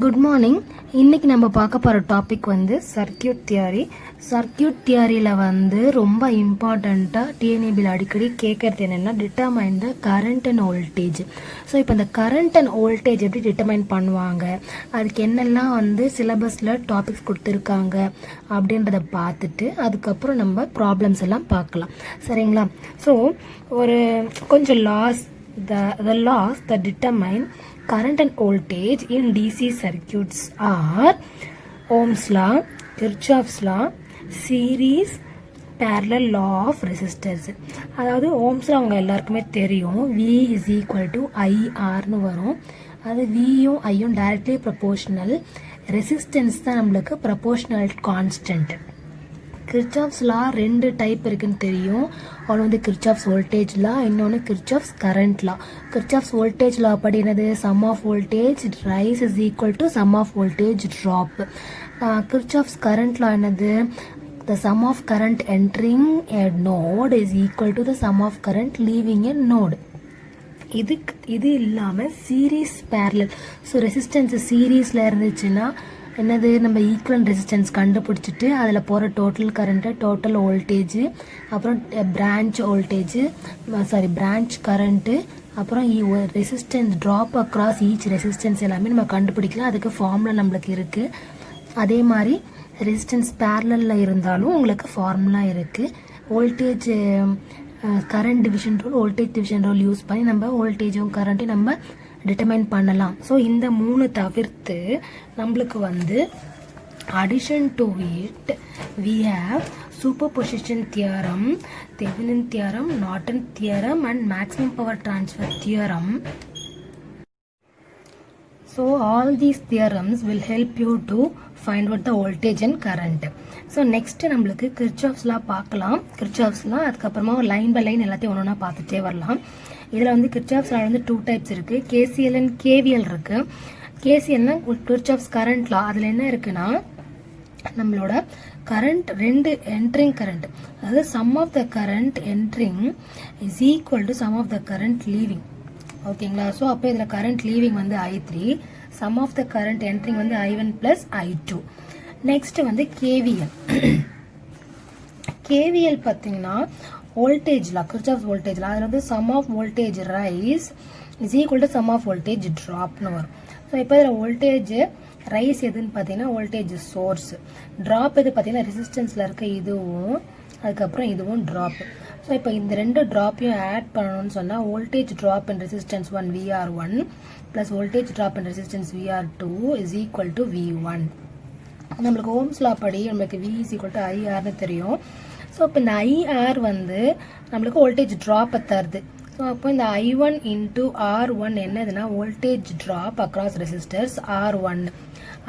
Good morning. இன்னைக்கு நம்ம பார்க்க போகிற டாபிக் வந்து சர்க்கியூட் தியரி. சர்க்கியூட் தியரியில் வந்து ரொம்ப இம்பார்ட்டண்ட்டாக டிஎன்இபியில் அடிக்கடி கேட்குறது என்னென்னா determine the current and voltage. So இப்போ இந்த கரண்ட் அண்ட் வோல்டேஜ் எப்படி டிட்டர்மைன் பண்ணுவாங்க, அதுக்கு என்னெல்லாம் வந்து சிலபஸில் டாபிக்ஸ் கொடுத்துருக்காங்க அப்படின்றத பார்த்துட்டு அதுக்கப்புறம் நம்ம ப்ராப்ளம்ஸ் எல்லாம் பார்க்கலாம். சரிங்களா? ஸோ ஒரு கொஞ்சம் the laws that determine current and voltage in DC circuits are Ohm's law, Kirchhoff's law, series parallel law of resistors. அதாவது ஓம்ஸ் law அவங்க எல்லாருக்குமே தெரியும். V is equal to IRனு வரும். அது Vயும் Iயும் directly proportional. ரெசிஸ்டன்ஸ் தான் நம்மளுக்கு ப்ரொபோர்ஷனல் கான்ஸ்டன்ட். கிர்ச்சாஃப்ஸ் லா ரெண்டு type இருக்குன்னு தெரியும். ஒன்று வந்து கிர்ச்சாஃப்ஸ் வோல்டேஜ் லா, இன்னொன்று Kirchhoff's current law. Kirchhoff's voltage law படி என்னது, sum of voltage rise is equal to sum of voltage drop. Kirchhoff's current law என்னது, the sum of current entering a node is equal to the sum of current leaving a node. இது இல்லாமல் series parallel. So resistance சீரீஸில் இருந்துச்சுன்னா என்னது, நம்ம equivalent resistance கண்டுபிடிச்சிட்டு அதில் போகிற டோட்டல் கரண்ட்டு, டோட்டல் வோல்டேஜு, அப்புறம் பிரான்ச் கரண்ட்டு, அப்புறம் resistance drop across each resistance எல்லாமே நம்ம கண்டுபிடிக்கலாம். அதுக்கு ஃபார்முலா நம்மளுக்கு இருக்குது. அதே மாதிரி ரெசிஸ்டன்ஸ் பேரலில் இருந்தாலும் உங்களுக்கு ஃபார்முலா இருக்குது. Voltage current division rule, voltage division rule use பண்ணி நம்ம வோல்டேஜும் கரண்ட்டையும் நம்ம டிட்டர்மைன் பண்ணலாம். ஸோ இந்த மூணு தவிர்த்து நம்மளுக்கு வந்து addition to it we have superposition theorem, Thevenin theorem, Norton theorem and maximum power transfer theorem. So all these theorems will help you to find out the voltage and current. So next நம்மளுக்கு Kirchhoff's லா பார்க்கலாம். Kirchhoff's லா அதுக்கப்புறமா line by line எல்லாத்தையும் ஒன்றா பார்த்துட்டே வரலாம். இதில் வந்து Kirchhoff's லா வந்து 2 டைப்ஸ் இருக்குது, கேசிஎல் அண்ட் கேவிஎல் இருக்குது. கேசிஎல்னா கிர்ச்சாஃப்ஸ் கரண்ட் லா. அதில் என்ன இருக்குன்னா நம்மளோட கரண்ட் ரெண்டு என்ட்ரிங் கரண்ட், அதாவது sum of the current entering is equal to sum of the current leaving. ஓகேங்களா? ஸோ அப்போ இதில் கரண்ட் லீவிங் வந்து I3, sum of the current entering வந்து I1 பிளஸ் I2. நெக்ஸ்ட் வந்து கேவிஎல். கேவிஎல் பார்த்தீங்கன்னா வோல்டேஜ்ல, கிர்ச்சாஃப்ஸ் வோல்டேஜ்ல அதில் வந்து sum of voltage rise is equal to sum of voltage ட்ராப்னு வரும். ஸோ இப்போ இதில் வோல்டேஜ் ரைஸ் எதுன்னு பார்த்தீங்கன்னா வோல்டேஜ் சோர்ஸ், ட்ராப் எது பார்த்தீங்கன்னா ரெசிஸ்டன்ஸில் இருக்க இதுவும் அதுக்கப்புறம் இதுவும் ட்ராப். ஸோ இப்போ இந்த ரெண்டு ட்ராப்பையும் ஆட் பண்ணணும்னு சொன்னால் voltage drop in resistance 1 VR1 plus voltage drop in resistance VR2 is equal to V1. நம்மளுக்கு ஓம்ஸ் லா படி நம்மளுக்கு V இஸ் ஈக்குவல் டு IRனு தெரியும். ஸோ இப்போ இந்த IR வந்து நம்மளுக்கு வோல்டேஜ் ட்ராப்பை தருது. ஸோ அப்போ இந்த I1 இன்டூ R1 என்னதுன்னா voltage drop across resistors R1.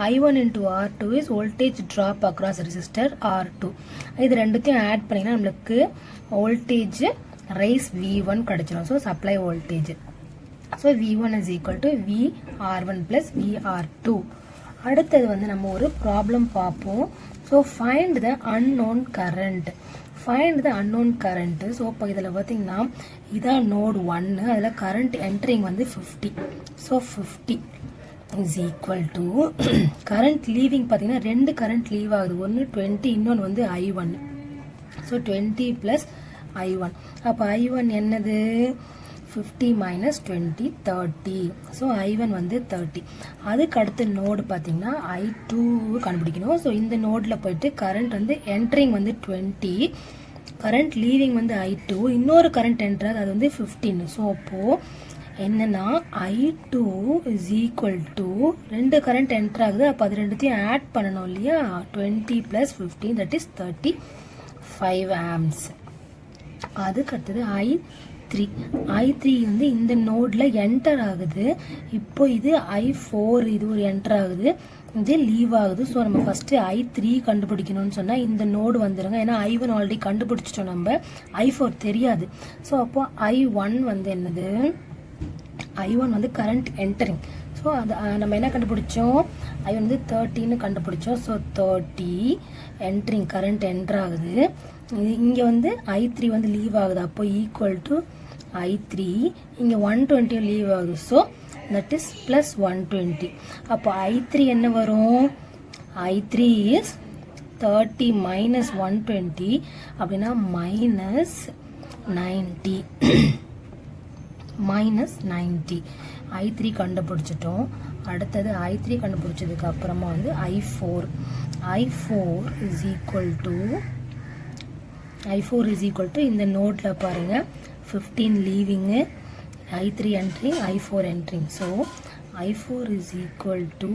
I1 into R2 is voltage drop across resistor R2. இது ரெண்டுத்தையும் ஆட் பண்ணிங்கன்னா நம்மளுக்கு voltage ரைஸ் V1 கிடைச்சிடும். So supply voltage. So V1 is equal to VR1 plus VR2. அடுத்தது வந்து நம்ம ஒரு ப்ராப்ளம் பார்ப்போம். So find the unknown current. Find the unknown current. So இப்போ இதில் பார்த்தீங்கன்னா இதான் நோட் 1, அதில் கரண்ட் என்ட்ரிங் வந்து 50. So 50 is equal to current leaving பார்த்தீங்கன்னா ரெண்டு கரண்ட் லீவ் ஆகுது, ஒன்று 20, இன்னொன்று வந்து I1. So 20 plus I1. அப்போ I1 என்னது 50 minus 20 30. ஸோ I1 வந்து 30. அதுக்கு அடுத்த நோடு பார்த்தீங்கன்னா I2 கண்டுபிடிக்கணும். ஸோ இந்த நோடில் போயிட்டு கரண்ட் வந்து என்ட்ரிங் வந்து 20, கரண்ட் லீவிங் வந்து I2, இன்னொரு கரண்ட் என்ட்ராது அது வந்து 15. ஸோ அப்போது என்னன்னா I2 is equal to ரெண்டு கரண்ட் என்டர் ஆகுது, அப்போ அது ரெண்டுத்தையும் ஆட் பண்ணணும் இல்லையா, 20 plus 15 that is 35 amps. அதுக்கு அடுத்தது I3 வந்து இந்த நோட்ல என்டர் ஆகுது. இப்போ இது I4, இது ஒரு என்டர் ஆகுது, இது லீவ் ஆகுது. ஸோ நம்ம ஃபர்ஸ்ட் I3 கண்டுபிடிக்கணும்னு சொன்னால் இந்த நோடு வந்துடுங்க. ஏன்னா I1 ஆல்ரெடி கண்டுபிடிச்சிட்டோம், நம்ம I4 தெரியாது. ஸோ அப்போ I1 வந்து என்னது, I1 வந்து கரண்ட் என்டரிங். ஸோ அது நம்ம என்ன கண்டுபிடிச்சோம், I1 வந்து 30ன்னு கண்டுபிடிச்சோம். ஸோ 30 என்ட்ரிங் கரண்ட் என்டர் ஆகுது. இங்கே வந்து I3 வந்து லீவ் ஆகுது, அப்போ ஈக்குவல் டு I3. இங்கே 120 லீவ் ஆகுது. So that is plus 120. அப்போ I3 என்ன வரும்? I3 இஸ் 30 minus 120 அப்படின்னா minus 90. minus 90. I3 கண்டுபிடிச்சிட்டோம். அடுத்தது I3 கண்டுபிடிச்சதுக்கு அப்புறமா வந்து I4 is equal to இந்த நோட்ல பாருங்க 15 leaving, I3 entering, I4 entering. So I4 is equal to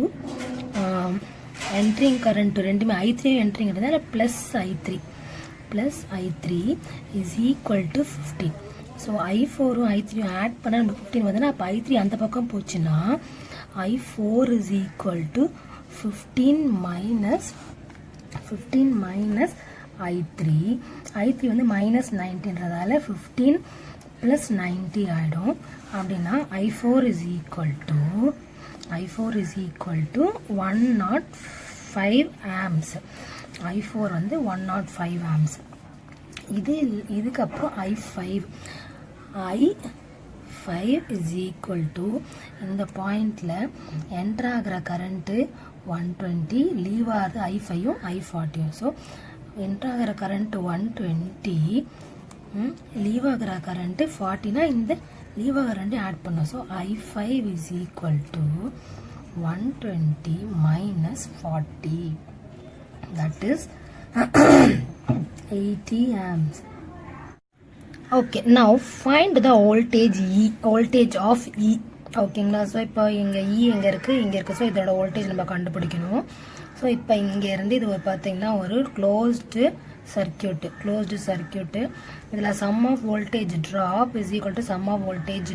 entering current ரெண்டுமே I3 entering எடுத்தா plus I3 is equal to 15. So I4 I3 add பண்ண நமக்கு 15 வந்தனா அப்ப I3 அந்த பக்கம் போச்சுனா I4 is equal to 15 minus I3 வந்து minus 90ன்றதால 15 plus 90 ஆயிடும். அப்படின்னா I4 is equal to 105 amps. I4 வந்து 105 amps. இதுக்கு அப்புறம் I5 is equal to இந்த பாயிண்ட்ல என்டர் ஆகிற கரண்ட் 120, லீவ் ஆகுது I5ம் I40. ஸோ என்டர் ஆகிற கரண்ட் 120, லீவ் ஆகிற கரண்ட் 40னா இந்த லீவ் ஆகிற ரெண்டு ஆட் பண்ணோம். So I5 is equal to 120 minus 40, that is 80 amps. Okay, now find the voltage of E. ஓகேங்களா? ஸோ இப்போ இங்கே E எங்கே இருக்குது? ஸோ இதோட வோல்டேஜ் நம்ம கண்டுபிடிக்கணும். ஸோ இப்போ இங்கே இருந்து இது பார்த்தீங்கன்னா ஒரு க்ளோஸ்டு சர்க்கியூட்டு. இதில் sum of voltage drop is equal to sum of voltage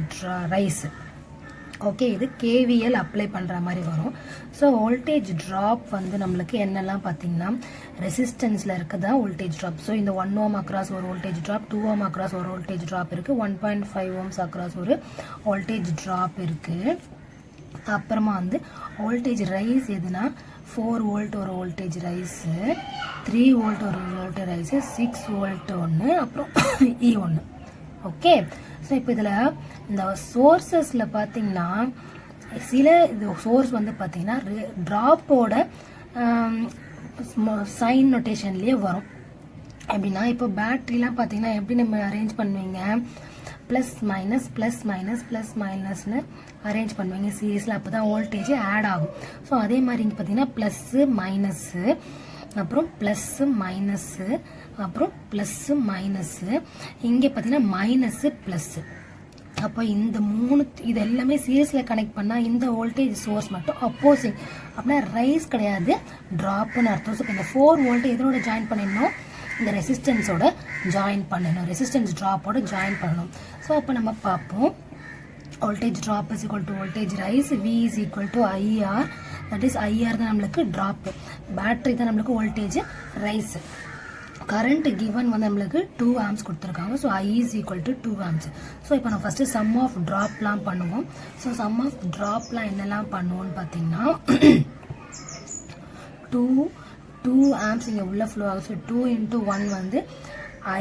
rise. Okay, இது KVL அப்ளை பண்ணுற மாதிரி வரும். ஸோ வோல்டேஜ் ட்ராப் வந்து நம்மளுக்கு என்னெல்லாம் பார்த்தீங்கன்னா ரெசிஸ்டன்ஸில் இருக்குதா வோல்டேஜ் ட்ராப். ஸோ இந்த 1 ohm அக்ராஸ் ஒரு வோல்டேஜ் ட்ராப், 2 ohm அக்ராஸ் ஒரு வோல்டேஜ் ட்ராப் இருக்குது, 1.5 ohms அக்ராஸ் ஒரு வோல்டேஜ் ட்ராப் இருக்குது. அப்புறமா வந்து வோல்டேஜ் ரைஸ் எதுனா 4 volt ஒரு வோல்டேஜ் ரைஸு, 3 volt ஒரு வோல்டேஜ் ரைஸு, 6 volt ஒன்று, அப்புறம் E ஒன்று. ஓகே, ஸோ இப்போ இதில் இந்த சோர்ஸஸில் பார்த்தீங்கன்னா சில இது சோர்ஸ் வந்து பார்த்தீங்கன்னா ட்ராப்போட சைன் நோட்டேஷன்லேயே வரும். எப்படின்னா இப்போ பேட்ரிலாம் பார்த்தீங்கன்னா எப்படி நம்ம அரேஞ்ச் பண்ணுவீங்க? ப்ளஸ் மைனஸ்னு அரேஞ்ச் பண்ணுவீங்க சீரீஸில், அப்போ தான் வோல்டேஜ் ஆட் ஆகும். ஸோ அதே மாதிரி இங்கே பார்த்தீங்கன்னா ப்ளஸ்ஸு மைனஸ்ஸு, அப்புறம் ப்ளஸ்ஸு மைனஸ்ஸு, அப்புறம் ப்ளஸ்ஸு மைனஸ்ஸு, இங்கே பார்த்தீங்கன்னா மைனஸ்ஸு ப்ளஸ்ஸு. அப்போ இந்த இது எல்லாமே சீரீஸில் கனெக்ட் பண்ணால் இந்த வோல்டேஜ் சோர்ஸ் மட்டும் அப்போசிங், அப்படின்னா ரைஸ் கிடையாது, ட்ராப்னு அர்த்தம். ஸோ இந்த 4 volt எதோட ஜாயின் பண்ணிடணும்? இந்த ரெசிஸ்டன்ஸோட ஜாயின் பண்ணணும், ரெசிஸ்டன்ஸ் ட்ராப்போட ஜாயின் பண்ணணும். ஸோ அப்போ நம்ம பார்ப்போம், voltage drop is equal to voltage rise, V is equal to IR, that is IR தான் நம்மளுக்கு drop, பேட்டரி தான் நம்மளுக்கு voltage rise. current given வந்து நம்மளுக்கு 2 amps கொடுத்துருக்காங்க. So I is equal to 2 amps. So இப்போ நம்ம ஃபஸ்ட்டு சம் ஆஃப் ட்ராப்லாம் பண்ணுவோம். ஸோ சம் ஆஃப் ட்ராப்லாம் என்னெல்லாம் பண்ணுவோம்னு பார்த்தீங்கன்னா 2 amps இங்கே உள்ள ஃப்ளோ ஆகும். ஸோ 2 into 1 வந்து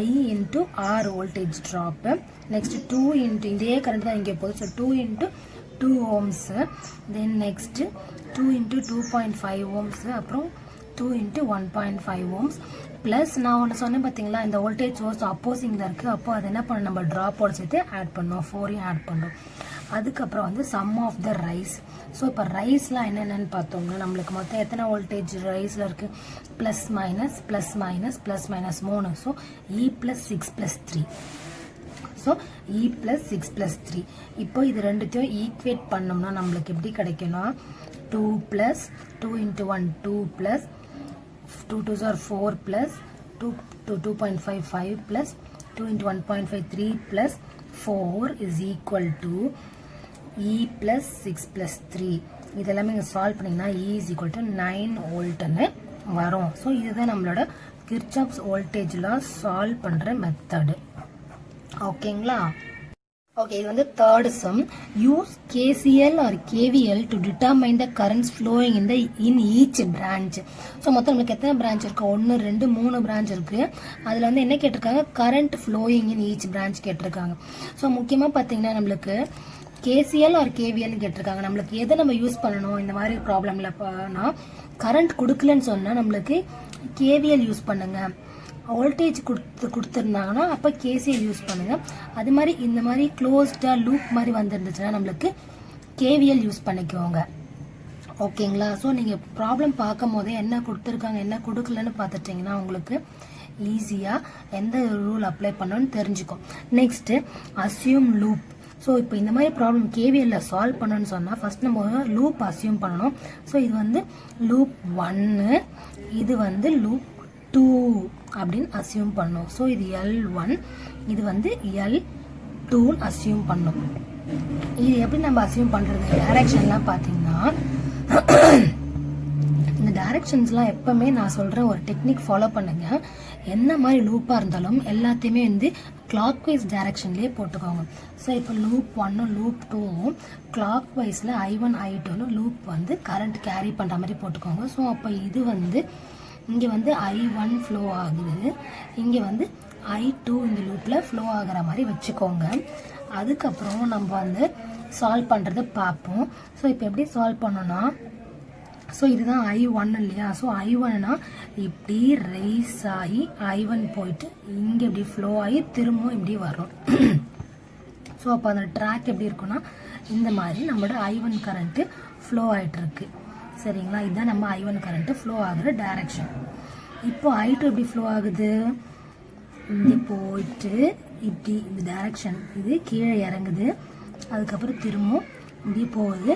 I into R voltage drop. Next 2 into இதே கரண்ட் தான் இங்கே போகுது. So 2 into 2 ohms. Then next 2 into 2.5 ohms, அப்புறம் 2 into 1.5 ohms. ப்ளஸ் நான் ஒன்று சொன்னேன் பார்த்தீங்களா, இந்த வோல்டேஜ் சோர்ஸ் அப்போசிங்கில் இருக்குது. அப்போ அது என்ன பண்ணணும்? நம்ம ட்ராப்போட சேர்த்து ஆட் பண்ணோம், 4 ஆட் பண்ணோம். அதுக்கப்புறம் வந்து sum of the rise. So இப்போ ரைஸ்லாம் என்னென்னு பார்த்தோம்னா நம்மளுக்கு மொத்தம் எத்தனை வோல்டேஜ் ரைஸில் இருக்குது? Plus minus 3. So E + 6 + 3. So E + 6 + 3. இப்போ இது ரெண்டுத்தையும் ஈக்குவேட் பண்ணோம்னா நம்மளுக்கு எப்படி கிடைக்கும்னா 2 + 2 into 1 2 + 2 2s are 4 plus 2 2.5 5 plus 2 into 1.5 3 plus 4 is equal to E plus 6 plus 3. இதெல்லாமே இங்கே சால்வ் பண்ணிங்கன்னா E is equal to 9 voltன்னு வரும். ஸோ இதுதான் நம்மளோட கிர்ச்சாஃப்ஸ் வோல்டேஜ் லா சால்வ் பண்ணுற மெத்தடு. ஓகேங்களா? ஓகே, இது வந்து third sum. Use KCL or KVL to determine the currents flowing in each branch. So மொத்தம் நம்மளுக்கு எத்தனை பிரான்ச் இருக்கு? 1 2 3 பிரான்ச் இருக்கு. அதில் வந்து என்ன கேட்டிருக்காங்க? Current flowing in each branch கேட்டிருக்காங்க. ஸோ முக்கியமாக பார்த்தீங்கன்னா நம்மளுக்கு கேசிஎல் ஆர் கேவிஎல்னு கேட்டிருக்காங்க. நம்மளுக்கு எதை நம்ம யூஸ் பண்ணணும் இந்த மாதிரி ப்ராப்ளம்லனா, கரண்ட் கொடுக்கலன்னு சொன்னால் நம்மளுக்கு கேவிஎல் யூஸ் பண்ணுங்க, வோல்டேஜ் கொடுத்துருந்தாங்கன்னா அப்போ கேசிஎல் யூஸ் பண்ணுங்க. அது மாதிரி இந்த மாதிரி க்ளோஸ்டா லூப் மாதிரி வந்துருந்துச்சுன்னா நம்மளுக்கு கேவிஎல் யூஸ் பண்ணிக்கோங்க. ஓகேங்களா? ஸோ நீங்கள் ப்ராப்ளம் பார்க்கும் போதே என்ன கொடுத்துருக்காங்க என்ன கொடுக்கலன்னு பார்த்துட்டிங்கன்னா உங்களுக்கு ஈஸியாக எந்த ரூல் அப்ளை பண்ணணும்னு தெரிஞ்சுக்கும். Next assume loop. ஸோ இப்போ இந்த மாதிரி ப்ராப்ளம் கேவிஎல்ல சால்வ் பண்ணணும்னு சொன்னால் ஃபர்ஸ்ட் நம்ம லூப் அஸ்யூம் பண்ணணும். ஸோ இது வந்து லூப் 1, இது வந்து லூப் 2 அப்படின்னு அஸ்யூம் பண்ணணும். ஸோ இது L1, இது வந்து L2 அஸ்யூம் பண்ணணும். இது எப்படி நம்ம அஸ்யூம் பண்ணுறது? டைரக்ஷன்லாம் பார்த்தீங்கன்னா இந்த டைரக்ஷன்ஸ்லாம் எப்பவுமே நான் சொல்கிறேன் ஒரு டெக்னிக் ஃபாலோ பண்ணுங்க. என்ன மாதிரி லூப்பாக இருந்தாலும் எல்லாத்தையுமே வந்து கிளாக் வைஸ் டைரக்ஷன்லேயே போட்டுக்கோங்க. ஸோ இப்போ லூப் 1 லூப் 2 கிளாக் வைஸில் I1 I2 லூப் வந்து கரண்ட் கேரி பண்ணுற மாதிரி போட்டுக்கோங்க. ஸோ அப்போ இது வந்து இங்கே வந்து I1 ஃப்ளோ ஆகுது, இங்கே வந்து I2 இந்த லூப்பில் ஃப்ளோ ஆகிற மாதிரி வச்சுக்கோங்க. அதுக்கப்புறம் நம்ம வந்து சால்வ் பண்ணுறதை பார்ப்போம். ஸோ இப்போ எப்படி சால்வ் பண்ணோன்னா, ஸோ இதுதான் I1 இல்லையா? ஸோ I1னா இப்படி ரைஸ் ஆகி I1 போயிட்டு இங்கே இப்படி ஃப்ளோ ஆகி திரும்பவும் இப்படி வரும். ஸோ அப்போ அந்த ட்ராக் எப்படி இருக்குன்னா இந்த மாதிரி நம்மளோட I1 கரண்ட்டு ஃப்ளோ ஆகிட்டு இருக்கு. சரிங்களா? இதுதான் நம்ம I1 கரண்ட்டு ஃப்ளோ ஆகுற டைரக்ஷன். இப்போ I2 எப்படி ஃப்ளோ ஆகுது? இங்கே போயிட்டு இப்படி இந்த டைரக்ஷன் இது கீழே இறங்குது, அதுக்கப்புறம் திரும்பவும் இப்படி போகுது,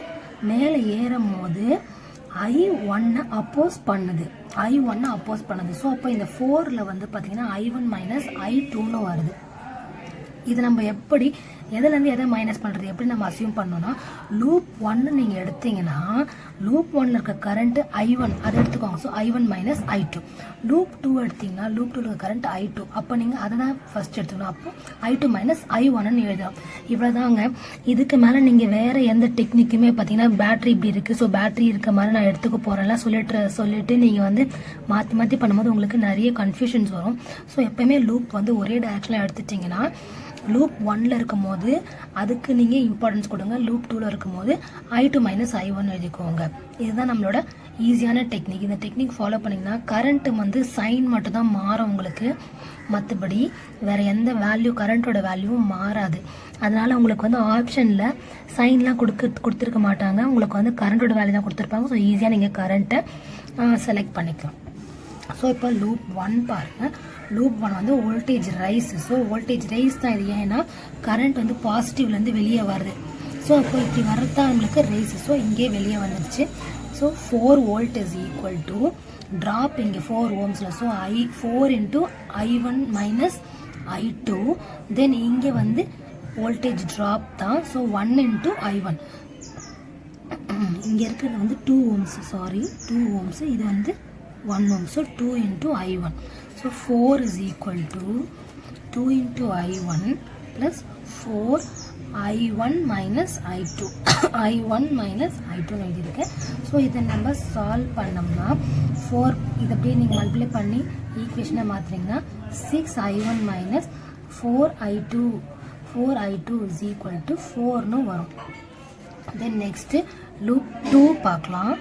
மேலே ஏறும் போது I1 அப்போஸ் பண்ணுது, I1 அப்போஸ் பண்ணுது. ஸோ அப்போ இந்த 4ல் வந்து பார்த்தீங்கன்னா I1 மைனஸ் I2ன்னு வருது. இது நம்ம எப்படி எதுலேருந்து எதை மைனஸ் பண்ணுறது எப்படி நம்ம அசியூம் பண்ணோம்னா, லூப் 1 நீங்கள் எடுத்தீங்கன்னா லூப் 1ல் இருக்க கரண்ட் I1 அதை எடுத்துக்கோங்க. So I1 minus I2. Loop 2 எடுத்தீங்கன்னா லூப் 2ல் இருக்க கரண்ட் I2, அப்போ நீங்கள் அதை தான் ஃபர்ஸ்ட் எடுத்துக்கணும். அப்போ I2 மைனஸ் I1ன்னு எழுதலாம். இவ்வளோதாங்க. இதுக்கு மேலே நீங்கள் வேறு எந்த டெக்னிக்குமே பார்த்தீங்கன்னா பேட்டரி இப்படி இருக்குது, ஸோ பேட்டரி இருக்க மாதிரி நான் எடுத்துக்க போகிறேன்லாம் சொல்லிட்டு நீங்கள் வந்து மாற்றி பண்ணும்போது உங்களுக்கு நிறைய கன்ஃபியூஷன்ஸ் வரும். ஸோ எப்போயுமே லூப் வந்து ஒரே டைரக்ஷனில் எடுத்துட்டிங்கன்னா லூப் 1ல் இருக்கும் போது அதுக்கு நீங்கள் இம்பார்ட்டன்ஸ் கொடுங்க, லூப் 2ல் இருக்கும் போது I2 மைனஸ் I1 எழுதிக்கோங்க. இதுதான் நம்மளோட ஈஸியான டெக்னிக். இந்த டெக்னிக் ஃபாலோ பண்ணிங்கன்னா கரண்ட் வந்து சைன் மட்டும் தான் மாறும் உங்களுக்கு, மற்றபடி வேறு எந்த வேல்யூ கரண்ட்டோட வேல்யூவும் மாறாது. அதனால் உங்களுக்கு வந்து ஆப்ஷனில் சைன்லாம் கொடுத்துருக்க மாட்டாங்க, உங்களுக்கு வந்து கரண்ட்டோட வேல்யூ தான் கொடுத்துருப்பாங்க. ஸோ ஈஸியாக நீங்கள் கரண்ட்டை செலக்ட் பண்ணிக்கலாம். ஸோ இப்போ லூப் 1 பாருங்கள். லூப் 1 வந்து voltage rice. So voltage rice தான் இது, ஏன்னா கரண்ட் வந்து பாசிட்டிவ்லேருந்து வெளியே வருது. ஸோ அப்போ இப்படி வரது தான் நம்மளுக்கு ரைஸ். ஸோ இங்கே வெளியே வந்துடுச்சு. So 4 volt is equal to drop இங்கே 4 ஓம்ஸில். So 4 into I1 minus I2. Then இங்கே வந்து வோல்டேஜ் ட்ராப் தான். So 1 into I1. இங்கே இருக்கிறது வந்து 2 ஓம்ஸ், சாரி 2 ஓம்ஸ், இது வந்து 1 ohm. So 2 into I1. So 4 is equal to 2 into I1 plus 4 I1 minus I2. I1 minus I2 எழுதியிருக்கேன். So இதை நம்ம சால்வ் பண்ணோம்னா 4 இதை அப்படியே நீங்கள் மல்டிப்ளை பண்ணி ஈக்குவேஷனை மாற்றுறீங்கன்னா 6 I1 minus 4 I2 is equal to 4ன்னு வரும். தென் நெக்ஸ்ட்டு லூப் 2 பார்க்கலாம்.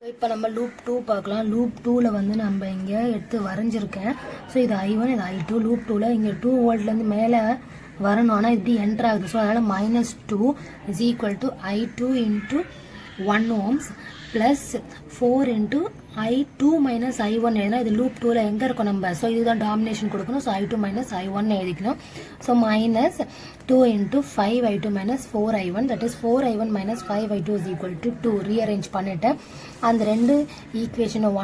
இப்போ நம்ம லூப் 2 பார்க்கலாம். லூப் 2ல் வந்து நம்ம இங்கே எடுத்து வரைஞ்சிருக்கேன். ஸோ இது I1 இது I2. லூப் 2ல் இங்கே 2 வோல்ட்லேருந்து மேலே வரணும், ஆனால் இப்படி என்ட்ரு ஆகுது. ஸோ அதனால் -2 is equal to I2 into 1 ohms plus 4 into I2 minus I1 எழுதினா இது லூப் 2ல் எங்கே இருக்கும் நம்ம. ஸோ இதுதான் டாமினேஷன் கொடுக்கணும். ஸோ I2 மைனஸ் I1 எழுதிக்கணும். So minus 2 into 5 I2 minus 4 I1, that is 4 I1 minus 5 I2 is equal to 2. Rearrange பண்ணிவிட்டேன். அந்த ரெண்டு ஈக்குவேஷனும்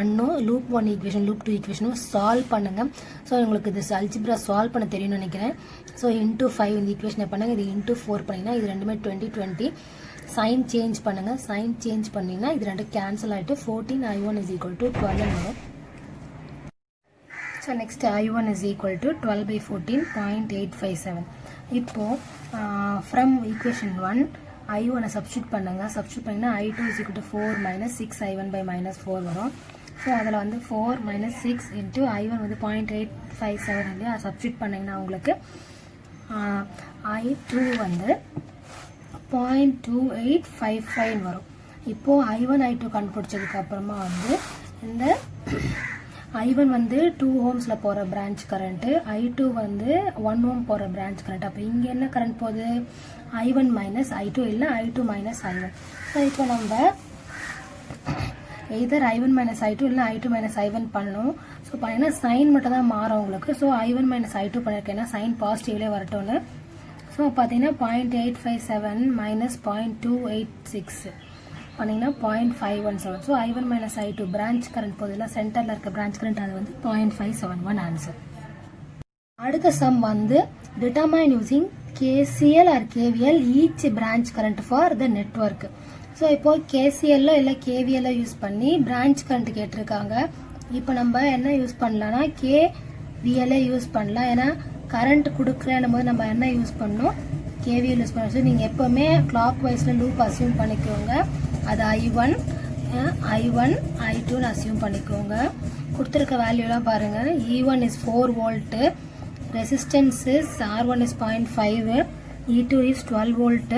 லூப் 1 ஈக்குவேஷன் லூப் 2 ஈக்குவேஷனும் சால்வ் பண்ணுங்கள். ஸோ உங்களுக்கு இது அல்ஜிப்ரா சால்வ் பண்ண தெரியும்னு நினைக்கிறேன். ஸோ இன்ட்டு 5 இந்த ஈக்குவேஷனை பண்ணுங்கள், இது இன்ட்டு 4 பண்ணிங்கன்னா இது ரெண்டுமே 20 சைன் சேஞ்ச் பண்ணுங்கள். சைன் சேஞ்ச் பண்ணிங்கன்னா இது ரெண்டு கேன்சல் ஆகிட்டு 14 I1 இஸ் ஈக்குவல் டு 12 வரும். So next I1 is equal to 12/14.857. இப்போது ஃப்ரம் ஈக்குவேஷன் 1 I1 சப்ஸ்டியூட் பண்ணுங்கள். சப்ஸ்டியூட் பண்ணிங்கன்னா I2 is equal to 4 minus 6 I1 by -4 வரும். ஸோ அதில் வந்து 4 மைனஸ் 6 இன்ட்டு I1 வந்து 0.857 இல்லையா, சப்ஸ்டியூட் பண்ணிங்கன்னா உங்களுக்கு I2 வந்து 0.2855 வரும். இப்போ I1 I2 கண்டுபிடிச்சதுக்கு அப்புறமா வந்து இந்த I1 வந்து 2 ohmsல போற பிரான்ச் கரண்ட், I2 வந்து 1 ohm போற பிரான்ச் கரண்ட். அப்ப இங்க என்ன கரண்ட் போகுது? I1 minus I2 இல்ல I2 minus I1. ஸோ இப்போ நம்ம either I1 minus I2 இல்ல I2 minus I1 பண்ணணும். ஸோ பண்ணீங்கன்னா சைன் மட்டும் தான் மாறும் உங்களுக்கு. ஸோ I1 minus I2 பண்ணிருக்கேன்னா சைன் பாசிட்டிவ்லேயே வரட்டும்னு. ஸோ பார்த்தீங்கன்னா 0.857 minus 0.286 பண்ணிங்கன்னா 0.517. So I1 minus I2 branch current போதில்ல, சென்டரில் இருக்க பிரான்ச் கரண்ட் அது வந்து 0.571 ஆன்சர். அடுத்த சம் வந்து determine using KCL or KVL each branch current for the network. So இப்போ KCL இல்லை KVL யூஸ் பண்ணி பிரான்ச் கரண்ட் கேட்டிருக்காங்க. இப்போ நம்ம என்ன யூஸ் பண்ணலாம்னா KVL யூஸ் பண்ணலாம். ஏன்னா கரண்ட் கொடுக்குறேன்னும் போது நம்ம என்ன யூஸ் பண்ணணும்? KVL யூஸ் பண்ணணும். ஸோ நீங்கள் எப்போவுமே கிளாக் வைஸில் லூப் அசியூம் பண்ணிக்கோங்க. அது I1 I2ன்னு அசியூம் பண்ணிக்கோங்க. கொடுத்துருக்க வேல்யூலாம் பாருங்கள். E1 is 4 volt, resistance is R1 is 0.5, E2 is 12 volt,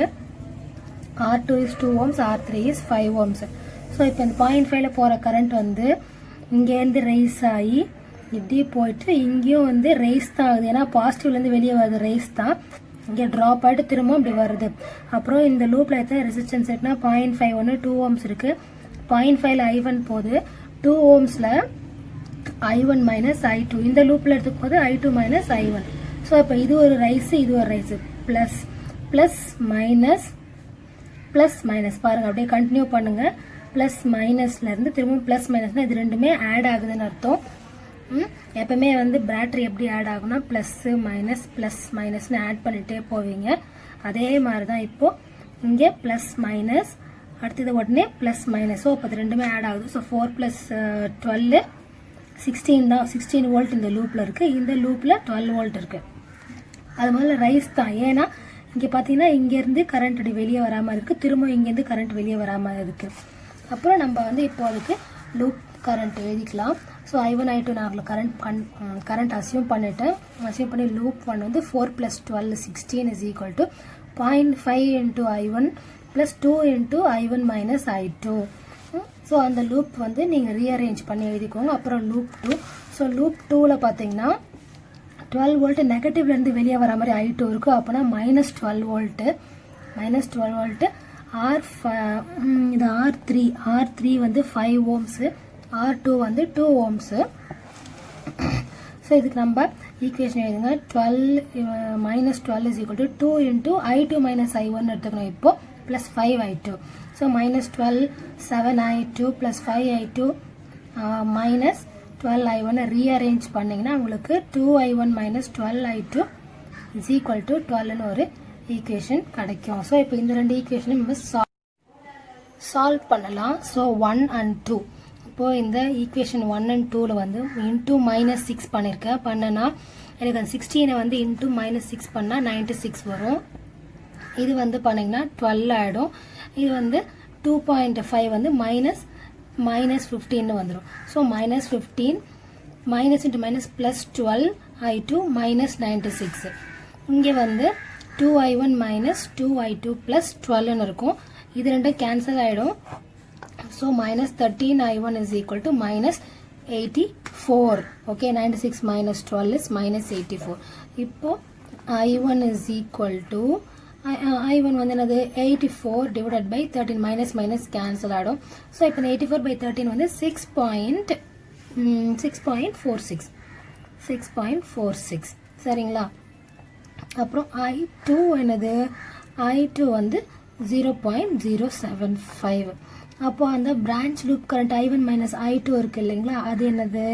R2 is 2 ohms, R3 is 5 ohms. So இப்போ இந்த 0.5ல போகிற கரண்ட் வந்து இங்கேருந்து ரைஸ் ஆகி இப்படி போயிட்டு இங்கேயும் வந்து ரைஸ் தான் ஆகுது. ஏன்னா பாசிட்டிவ்லேருந்து வெளியே வருது ரைஸ் தான். இங்கே ட்ராப் ஆகிட்டு திரும்ப இப்படி வருது. அப்புறம் இந்த லூப்பில் எத்தனை ரெசிஸ்டன்ஸ் இருக்குன்னா 0.5 ஒன்று 2 ohms இருக்குது. 0.5ல I1 போகுது, 2 ohmsல I1 மைனஸ் I2. இந்த லூப்பில் எடுத்துக்கும் போது I2 மைனஸ் I1. ஸோ இப்போ இது ஒரு ரைஸு, இது ஒரு rice. Plus plus minus plus minus பாருங்கள், அப்படியே கண்டினியூ பண்ணுங்கள். ப்ளஸ் மைனஸ்லேருந்து திரும்ப ப்ளஸ் மைனஸ்னால் இது ரெண்டுமே ஆட் ஆகுதுன்னு அர்த்தம். எப்பவுமே வந்து பேட்டரி எப்படி ஆட் ஆகும்னா ப்ளஸ்ஸு மைனஸ்னு ஆட் பண்ணிகிட்டே போவீங்க. அதே மாதிரி தான் இப்போது இங்கே ப்ளஸ் மைனஸ், அடுத்தது உடனே ப்ளஸ் மைனஸ். ஸோ இப்போ இது ரெண்டுமே ஆட் ஆகுது. ஸோ 4 + 12 16 தான். 16 வோல்ட் இந்த லூப்பில் இருக்குது, இந்த லூப்பில் 12 வோல்ட் இருக்குது. அது முதல்ல ரைஸ் தான். ஏன்னா இங்கே பார்த்தீங்கன்னா இங்கேருந்து கரண்ட் அப்படி வெளியே வராமல் இருக்குது, திரும்ப இங்கேருந்து கரண்ட் வெளியே வராமல் இருக்குது. அப்புறம் நம்ம வந்து இப்போ அதுக்கு லூப் கரண்ட் எழுதிக்கலாம். ஸோ I1 I2 நான் கரண்ட் அசியூம் பண்ணிவிட்டேன். அசியூம் பண்ணி லூப் 1 வந்து 4 + 12 16 is equal to 0.5 into I1 plus 2 into I1 minus I2. So அந்த லூப் வந்து நீங்கள் ரீஅரேஞ்ச் பண்ணி எழுதிக்கோங்க. அப்புறம் லூப் 2. ஸோ லூப் 2ல் பார்த்தீங்கன்னா 12 வோல்ட் நெகட்டிவ்லேருந்து வெளியே வர மாதிரி I2 இருக்கும். அப்போனா -12 வோல்ட்டு இது R3 வந்து 5 ohms, R2 வந்து 2 ohms. ஸோ இதுக்கு நம்ம ஈக்குவேஷன் எழுதுங்க. 12 is equal to 2 into I2 minus I1 எடுத்துக்கணும் இப்போ, plus 5 I2. So -12 7 I2 plus 5 I2 minus 12 I1 rearrange பண்ணிங்கன்னா உங்களுக்கு 2 I1 minus 12 I2 is equal to 12ன்னு ஒரு ஈக்குவேஷன் கிடைக்கும். ஸோ இப்போ இந்த ரெண்டு ஈக்குவேஷனும் நம்ம சால்வ் பண்ணலாம். So 1 and 2. இப்போது இந்த ஈக்குவேஷன் 1 and 2ல் வந்து இன்ட்டு -6 பண்ணியிருக்கேன். பண்ணனா எனக்கு அந்த 16 வந்து இன்ட்டு -6 பண்ணால் 96 வரும். இது வந்து பண்ணிங்கன்னா 12 ஆகிடும். இது வந்து 2.5 வந்து -15 வந்துடும். So -15 minus into minus plus 12 I2 -96. இங்கே வந்து 2I1 minus 2I2 plus 12 இருக்கும். இது ரெண்டும் கேன்சல் ஆகிடும். So -13I1 is equal to -84. Okay, 96 minus 12 is -84. இப்போ I1 is equal to I1 வந்து என்னது 84 divided by 13 minus கேன்சல் ஆகிடும். ஸோ இப்போ 84 by 13 வந்து 6.46 சரிங்களா. அப்புறம் I2 என்னது I2 வந்து 0.075. அப்போ அந்த branch loop current I1 minus I2 இருக்கு இல்லைங்களா, அது என்னது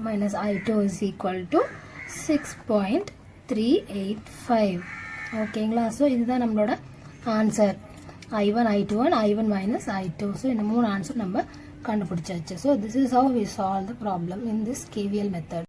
-I2 is equal to 6.385. ஓகேங்களா. ஸோ இதுதான் நம்மளோட answer. I1 I2 and I1 minus I2. So இந்த 3 ஆன்சர் நம்ம கண்டுபிடிச்சாச்சு. So this is how we solve the problem in this KVL method.